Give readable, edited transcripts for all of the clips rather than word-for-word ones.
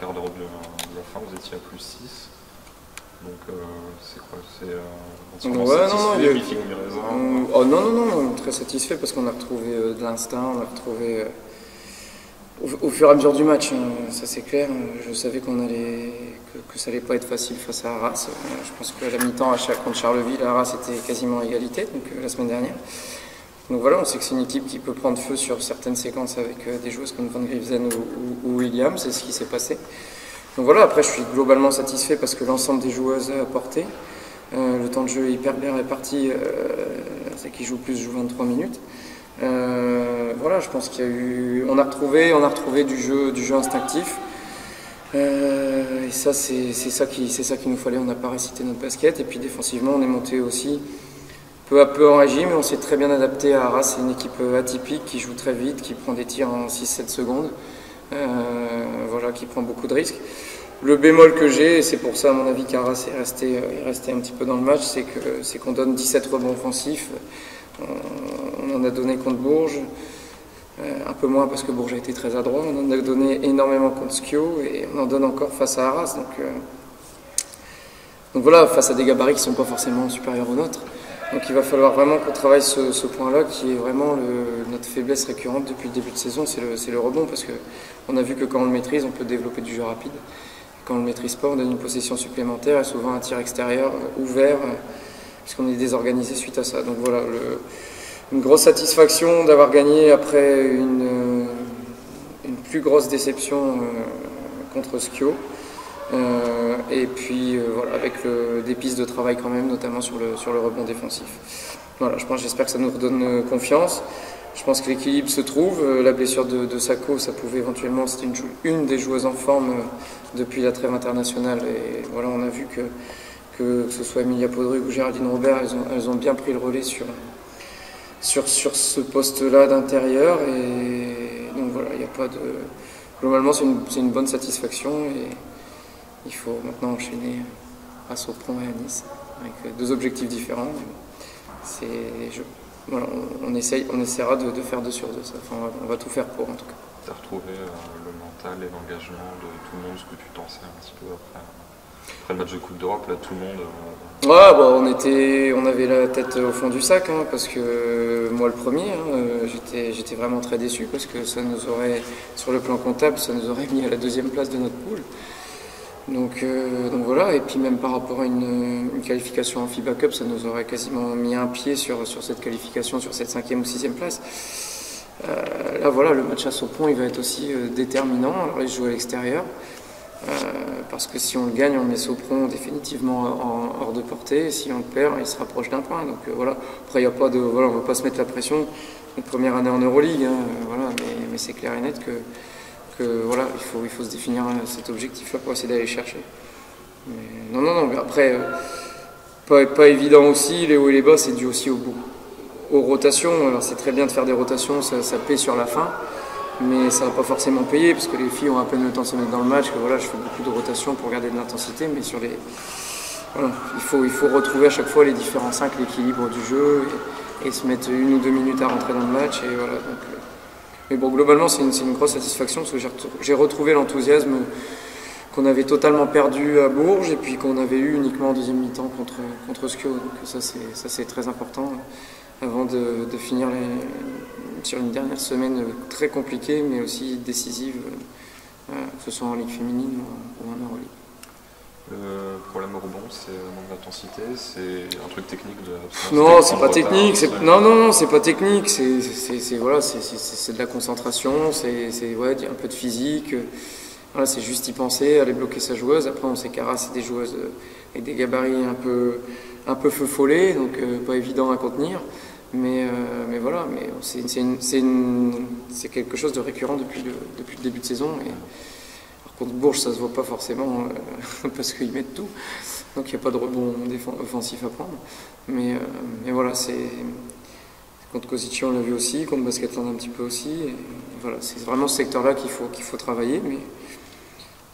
quart d'heure de la fin, vous étiez à +6. Donc c'est quoi? C'est Ouais, satisfait, mi-figue, mi-raisin? oh, non, très satisfait parce qu'on a retrouvé de l'instinct, on a retrouvé au fur et à mesure du match, ça c'est clair. Je savais que ça allait pas être facile face à Arras. Je pense qu'à la mi-temps, contre Charleville, Arras était quasiment à égalité, donc la semaine dernière. Donc voilà, on sait que c'est une équipe qui peut prendre feu sur certaines séquences avec des joueuses comme Van Griefsen ou Williams, c'est ce qui s'est passé. Donc voilà, après je suis globalement satisfait parce que l'ensemble des joueuses a apporté. Le temps de jeu est hyper bien réparti, celle qui joue plus joue 23 minutes. Voilà, je pense qu'il y a eu, on a retrouvé du jeu instinctif. Et ça, c'est ça qu'il nous fallait. On n'a pas récité notre basket. Et puis défensivement, on est monté aussi peu à peu en régime. On s'est très bien adapté à Arras. C'est une équipe atypique qui joue très vite, qui prend des tirs en 6-7 secondes. Voilà, qui prend beaucoup de risques. Le bémol que j'ai, et c'est pour ça à mon avis qu'Arras est resté un petit peu dans le match, c'est qu'on donne 17 rebonds offensifs. On en a donné contre Bourges, un peu moins parce que Bourges a été très adroit. On en a donné énormément contre Skio et on en donne encore face à Arras. Donc voilà, face à des gabarits qui ne sont pas forcément supérieurs aux nôtres. Donc il va falloir vraiment qu'on travaille ce point-là qui est vraiment notre faiblesse récurrente depuis le début de saison, c'est le rebond parce qu'on a vu que quand on le maîtrise, on peut développer du jeu rapide. Quand on ne le maîtrise pas, on donne une possession supplémentaire et souvent un tir extérieur ouvert puisqu'on est désorganisé suite à ça. Donc voilà, une grosse satisfaction d'avoir gagné après une plus grosse déception contre Skio. Et puis voilà, avec des pistes de travail quand même, notamment sur le rebond défensif. Voilà, j'espère que ça nous redonne confiance. Je pense que l'équilibre se trouve. La blessure de Sako, ça pouvait éventuellement, c'était une des joueuses en forme depuis la trêve internationale. Et voilà, on a vu que ce soit Emilia Podrug ou Géraldine Robert, elles ont bien pris le relais sur ce poste-là d'intérieur. Et donc voilà, il n'y a pas de. Globalement, c'est une bonne satisfaction. Et il faut maintenant enchaîner à Sopron et à Nice, avec deux objectifs différents. Voilà, on essaiera de faire 2 sur 2. Enfin, on va tout faire pour, en tout cas. Tu as retrouvé le mental et l'engagement de tout le monde, ce que tu t'en sers un petit peu après le match de Coupe d'Europe, là tout le monde... Ouais, bah, on avait la tête au fond du sac, hein, parce que moi le premier, j'étais vraiment très déçu, parce que ça nous aurait, sur le plan comptable, ça nous aurait mis à la 2e place de notre poule. Donc voilà, et puis même par rapport à une qualification en FIBA Cup, ça nous aurait quasiment mis un pied sur cette qualification, sur cette 5e ou 6e place. Là voilà, le match à Sopron, il va être aussi déterminant. Alors il joue à l'extérieur, parce que si on le gagne, on met Sopron définitivement hors de portée, et si on le perd, il se rapproche d'un point. Donc voilà, après il y a pas de, voilà, on ne va pas se mettre la pression. Une première année en Euroleague, hein, voilà, mais c'est clair et net que voilà, il faut se définir cet objectif-là pour essayer d'aller chercher. Mais non, mais après, pas évident aussi, les hauts et les bas, c'est dû aussi aux rotations. Alors c'est très bien de faire des rotations, ça paie sur la fin, mais ça va pas forcément payer, parce que les filles ont à peine le temps de se mettre dans le match, que voilà, je fais beaucoup de rotations pour garder de l'intensité, mais sur les... Voilà, il faut retrouver à chaque fois les différents 5, l'équilibre du jeu, et se mettre 1 ou 2 minutes à rentrer dans le match, et voilà, donc... Mais bon, globalement, c'est une grosse satisfaction parce que j'ai retrouvé l'enthousiasme qu'on avait totalement perdu à Bourges et puis qu'on avait eu uniquement en 2e mi-temps contre Skio. Donc ça, c'est très important avant de finir sur une dernière semaine très compliquée, mais aussi décisive, que ce soit en Ligue féminine ou en Euroleague. Le problème au rebond, c'est le manque d'intensité, c'est un truc technique Non, c'est pas technique. Non, c'est pas technique. C'est de la concentration, c'est ouais, un peu de physique. Voilà, c'est juste y penser, aller bloquer sa joueuse. Après, on sait qu'Arras, c'est des joueuses avec des gabarits un peu feu follet, donc pas évident à contenir. Mais voilà, mais c'est quelque chose de récurrent depuis le début de saison. Contre Bourges, ça se voit pas forcément parce qu'ils mettent tout, donc il n'y a pas de rebond offensif à prendre. Mais voilà, contre Kozici on l'a vu aussi, contre Basketland un petit peu aussi. Et voilà, c'est vraiment ce secteur-là qu'il faut travailler.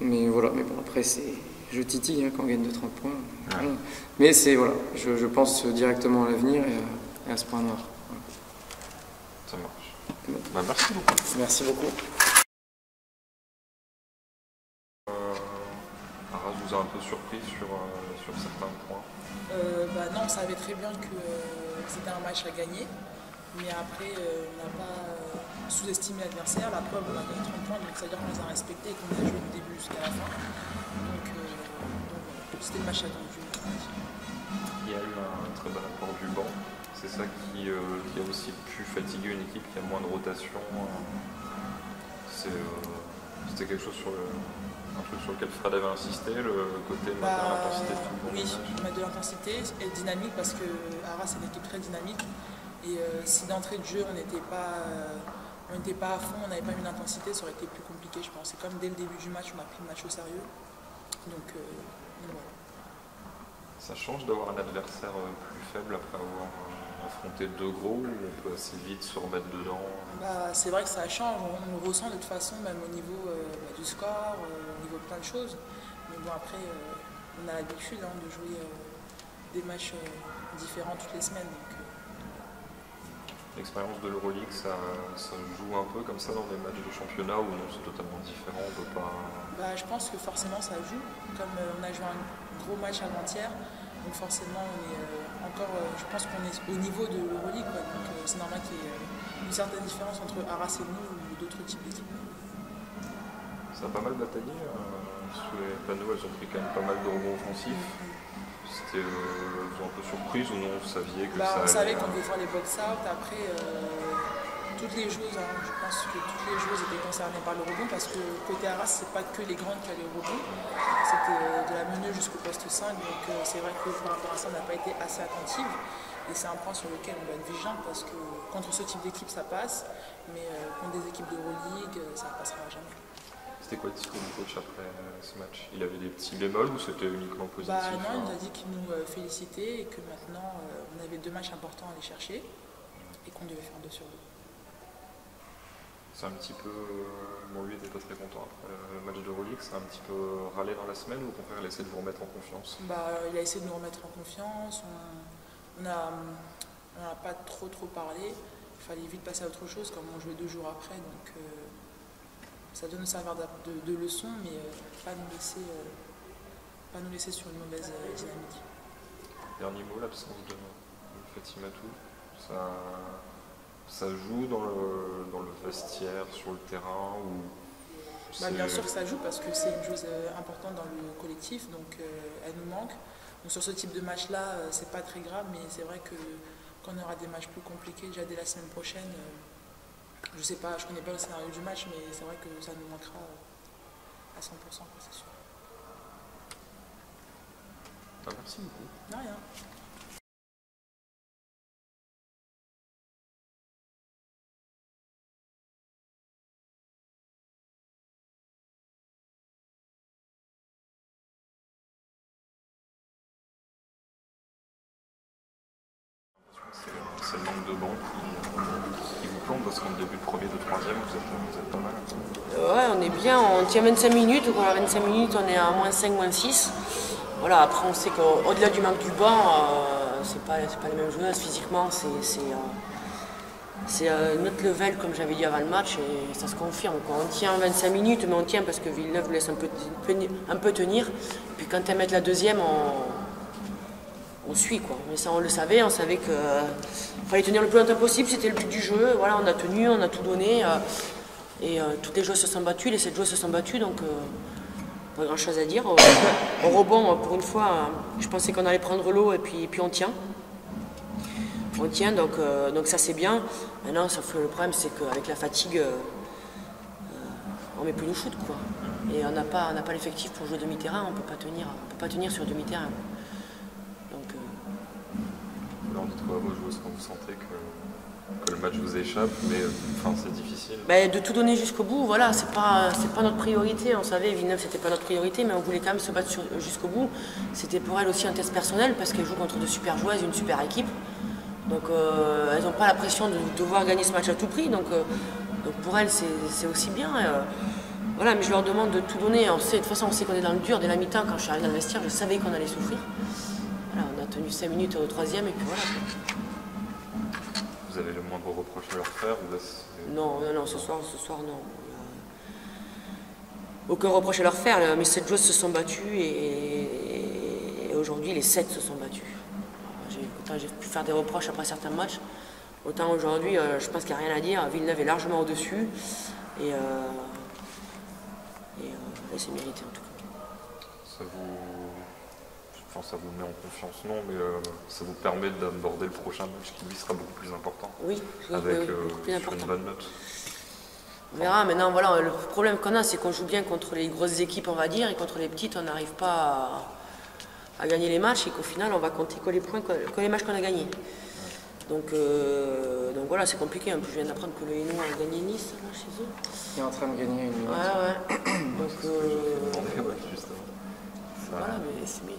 Mais voilà, mais bon après je titille quand on gagne de 30 points. Voilà. Mais voilà, je pense directement à l'avenir et à ce point noir. Voilà. Ça marche. Bah, merci beaucoup. Merci beaucoup. surpris sur certains points? Non, on savait très bien que c'était un match à gagner. Mais après, on n'a pas sous-estimé l'adversaire. La preuve, on a gagné 30 points, donc ça veut dire qu'on les a respectés et qu'on a joué du début jusqu'à la fin. Donc c'était le match attendu. Il y a eu un très bon apport du banc. C'est ça qui a aussi pu fatiguer une équipe qui a moins de rotation. C'était quelque chose un truc sur lequel Fred avait insisté, le côté mettre de l'intensité de tout le monde. Oui, mettre de l'intensité et dynamique parce que Arras c'est une équipe très dynamique. Et si d'entrée de jeu on n'était pas à fond, on n'avait pas mis d'intensité, ça aurait été plus compliqué je pense. C'est comme dès le début du match, on a pris le match au sérieux. Donc voilà. Ça change d'avoir un adversaire plus faible après avoir affronté deux gros, où on peut assez vite se remettre dedans? C'est vrai que ça change, on le ressent de toute façon, même au niveau du score, au niveau de plein de choses. Mais bon, après, on a l'habitude de jouer des matchs différents toutes les semaines. L'expérience de l'Euroleague, ça joue un peu comme ça dans des matchs de championnat ou non, c'est totalement différent, on peut pas... Je pense que forcément ça joue, comme on a joué un gros match avant-hier, donc forcément on est encore, je pense qu'on est au niveau de l'Euroleague, donc c'est normal qu'il y ait une certaine différence entre Arras et nous ou d'autres types d'équipes. Ça a pas mal bataillé, sous les panneaux elles ont pris quand même pas mal de rebonds offensifs. C'était un peu surprise ou non, vous saviez que ça allait... On savait qu'on devait faire les box-out, après toutes les joueuses, je pense que toutes les joueuses étaient concernées par le rebond parce que côté Arras, c'est pas que les grandes qui allaient au rebond, c'était de la meneuse jusqu'au poste 5, donc c'est vrai que par rapport à ça, on n'a pas été assez attentive et c'est un point sur lequel on doit être vigilant parce que contre ce type d'équipe, ça passe, mais contre des équipes d'Euroleague, ça ne passera jamais. C'était quoi le discours du coach après ce match? Il avait des petits bémols ou c'était uniquement positif? Non, il nous a dit qu'il nous félicitait et que maintenant on avait 2 matchs importants à aller chercher et qu'on devait faire 2 sur 2. C'est un petit peu... Bon, lui n'était pas très content après le match de Euroleague, c'est un petit peu râlé dans la semaine ou au contraire il a essayé de vous remettre en confiance? Il a essayé de nous remettre en confiance, on n'a pas trop parlé, il fallait vite passer à autre chose comme on jouait 2 jours après, donc ça doit nous servir de leçon, mais pas nous laisser sur une mauvaise dynamique. Dernier mot, l'absence de Fatimatou, ça joue dans le vestiaire, sur le terrain ou bien sûr que ça joue parce que c'est une chose importante dans le collectif, donc elle nous manque. Donc sur ce type de match-là, c'est pas très grave, mais c'est vrai que quand on aura des matchs plus compliqués, déjà dès la semaine prochaine, je sais pas, je connais pas le scénario du match, mais c'est vrai que ça nous manquera à 100%, c'est sûr. Merci beaucoup. De rien. C'est le manque de banc qui vous plombe parce qu'en début de premier, de troisième, vous êtes pas mal. Ouais, on est bien, on tient 25 minutes, donc à 25 minutes on est à -5, -6. Voilà, après on sait qu'au-delà du manque du banc, c'est pas les mêmes joueuses physiquement, c'est notre level comme j'avais dit avant le match et ça se confirme. On tient 25 minutes, mais on tient parce que Villeneuve laisse un peu tenir. Et puis quand elles mettent la deuxième, on suit quoi. Mais ça on le savait, on savait qu'il fallait tenir le plus longtemps possible, c'était le but du jeu. Voilà, on a tenu, on a tout donné et toutes les joueuses se sont battues, les 7 joueuses se sont battues, donc pas grand chose à dire. Au rebond, pour une fois, je pensais qu'on allait prendre l'eau et puis on tient. On tient, donc ça c'est bien. Maintenant, sauf que le problème c'est qu'avec la fatigue, on met plus nos shoots quoi. Et on n'a pas l'effectif pour jouer demi-terrain, on peut pas tenir sur demi-terrain. Vous leur dites quoi à vos joueuses quand vous sentez que le match vous échappe, mais c'est difficile? De tout donner jusqu'au bout, voilà, c'est pas notre priorité. On savait, Villeneuve c'était pas notre priorité, mais on voulait quand même se battre jusqu'au bout. C'était pour elles aussi un test personnel parce qu'elles jouent contre de super joueuses, une super équipe. Donc elles n'ont pas la pression de devoir gagner ce match à tout prix. Donc pour elles c'est aussi bien. Voilà, mais je leur demande de tout donner. De toute façon on sait qu'on est dans le dur dès la mi-temps. Quand je suis arrivée dans le vestiaire, je savais qu'on allait souffrir. Voilà, on a tenu 5 minutes au troisième et puis voilà. Vous avez le moindre reproche à leur faire ou là, Non, ce soir non. aucun reproche à leur faire. Mes 7 joueuses se sont battues et aujourd'hui les 7 se sont battues. Autant j'ai pu faire des reproches après certains matchs, autant aujourd'hui je pense qu'il n'y a rien à dire. Villeneuve est largement au-dessus et c'est mérité en tout cas. Ça vous met en confiance, non, mais ça vous permet d'aborder le prochain match qui lui sera beaucoup plus important. Oui, avec beaucoup plus important. une bonne note. On verra. Maintenant, voilà, le problème qu'on a, c'est qu'on joue bien contre les grosses équipes, on va dire, et contre les petites, on n'arrive pas à gagner les matchs, et qu'au final, on va compter que les points, que les matchs qu'on a gagnés. Donc voilà, c'est compliqué. En plus, je viens d'apprendre que le Hainaut a gagné Nice là, chez eux. Il est en train de gagner une minute. Ouais. Donc Justement. voilà, mais c'est bien.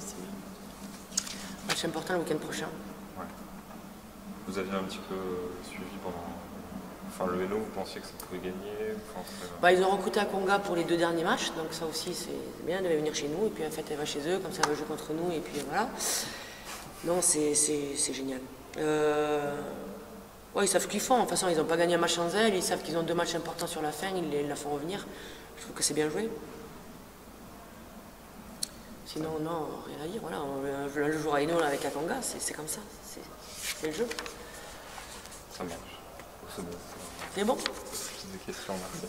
Match important le week-end prochain. Ouais. Vous aviez un petit peu suivi pendant. Enfin, le Hainaut, vous pensiez que ça pouvait gagner? Ils ont recruté à Conga pour les 2 derniers matchs, donc ça aussi c'est bien, elle devait venir chez nous, et puis en fait elle va chez eux, comme ça elle va jouer contre nous, et puis voilà. Non, c'est génial. Ils savent ce qu'ils font, de toute façon ils n'ont pas gagné un match sans elle, ils savent qu'ils ont 2 matchs importants sur la fin, ils la font revenir. Je trouve que c'est bien joué. Sinon, non, rien à dire, voilà, le jour à Hainaut avec la Conga, c'est comme ça, c'est le jeu. Ça marche. C'est bon. C'est bon. Des questions, merci.